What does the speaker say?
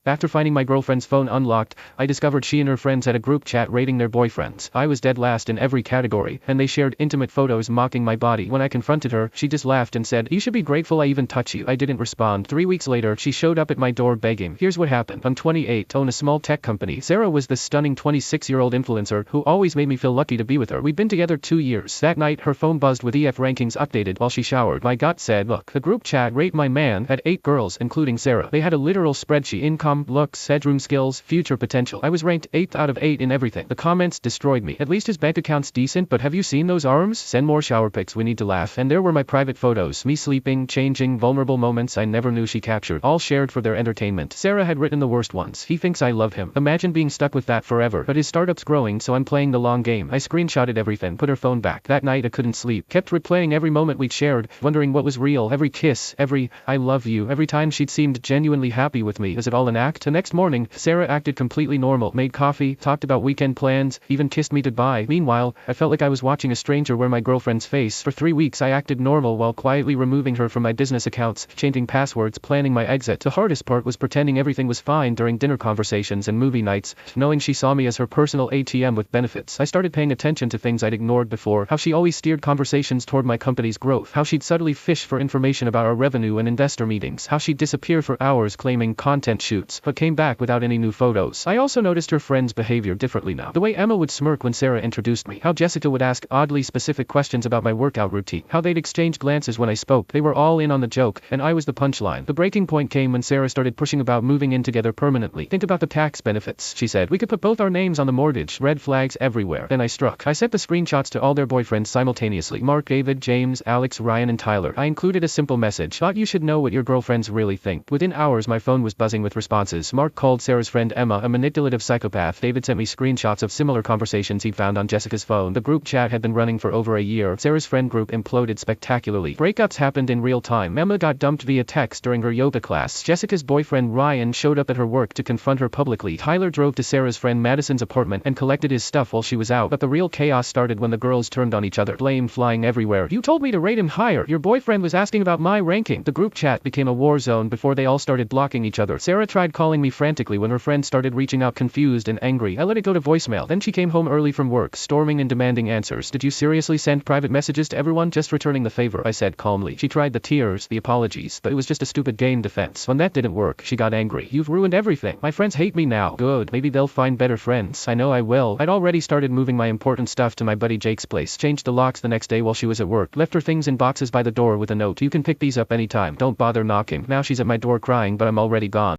After finding my girlfriend's phone unlocked, I discovered she and her friends had a group chat rating their boyfriends. I was dead last in every category, and they shared intimate photos mocking my body. When I confronted her, she just laughed and said, "You should be grateful I even touch you." I didn't respond. 3 weeks later, she showed up at my door begging. Here's what happened. I'm 28, own a small tech company. Sarah was this stunning 26-year-old influencer who always made me feel lucky to be with her. We'd been together 2 years. That night, her phone buzzed with EF rankings updated while she showered. My gut said, look, the group chat rate my man had 8 girls, including Sarah. They had a literal spreadsheet: income, looks, bedroom skills, future potential. I was ranked 8th out of 8 in everything. The comments destroyed me. At least his bank account's decent, but have you seen those arms? Send more shower pics, we need to laugh. And there were my private photos, me sleeping, changing, vulnerable moments I never knew she captured, all shared for their entertainment. Sarah had written the worst ones. He thinks I love him. Imagine being stuck with that forever. But his startup's growing, so I'm playing the long game. I screenshotted everything, put her phone back. That night I couldn't sleep. Kept replaying every moment we'd shared, wondering what was real. Every kiss, every "I love you." Every time she'd seemed genuinely happy with me. Is it all an act? The next morning, Sarah acted completely normal. Made coffee, talked about weekend plans, even kissed me goodbye. Meanwhile, I felt like I was watching a stranger wear my girlfriend's face. For 3 weeks I acted normal while quietly removing her from my business accounts, changing passwords, planning my exit. The hardest part was pretending everything was fine during dinner conversations and movie nights, knowing she saw me as her personal ATM with benefits. I started paying attention to things I'd ignored before. How she always steered conversations toward my company's growth. How she'd subtly fish for information about our revenue and investor meetings. How she'd disappear for hours claiming content shoots, but came back without any new photos. I also noticed her friends' behavior differently now. The way Emma would smirk when Sarah introduced me. How Jessica would ask oddly specific questions about my workout routine. How they'd exchange glances when I spoke. They were all in on the joke, and I was the punchline. The breaking point came when Sarah started pushing about moving in together permanently. Think about the tax benefits, she said. We could put both our names on the mortgage. Red flags everywhere. Then I struck. I sent the screenshots to all their boyfriends simultaneously. Mark, David, James, Alex, Ryan, and Tyler. I included a simple message. Thought you should know what your girlfriends really think. Within hours my phone was buzzing with responses. Mark called Sarah's friend Emma a manipulative psychopath. David sent me screenshots of similar conversations he'd found on Jessica's phone. The group chat had been running for over a year. Sarah's friend group imploded spectacularly. Breakups happened in real time. Emma got dumped via text during her yoga class. Jessica's boyfriend Ryan showed up at her work to confront her publicly. Tyler drove to Sarah's friend Madison's apartment and collected his stuff while she was out. But the real chaos started when the girls turned on each other. Blame flying everywhere. You told me to rate him higher. Your boyfriend was asking about my ranking. The group chat became a war zone before they all started blocking each other. Sarah tried calling me frantically when her friends started reaching out confused and angry. I let it go to voicemail. Then she came home early from work, storming and demanding answers. Did you seriously send private messages to everyone? Just returning the favor, I said calmly. She tried the tears, the apologies, but it was just a stupid game defense. When that didn't work, she got angry. You've ruined everything. My friends hate me now. Good. Maybe they'll find better friends. I know I will. I'd already started moving my important stuff to my buddy Jake's place. Changed the locks the next day while she was at work. Left her things in boxes by the door with a note. You can pick these up anytime. Don't bother knocking. Now she's at my door crying, but I'm already gone.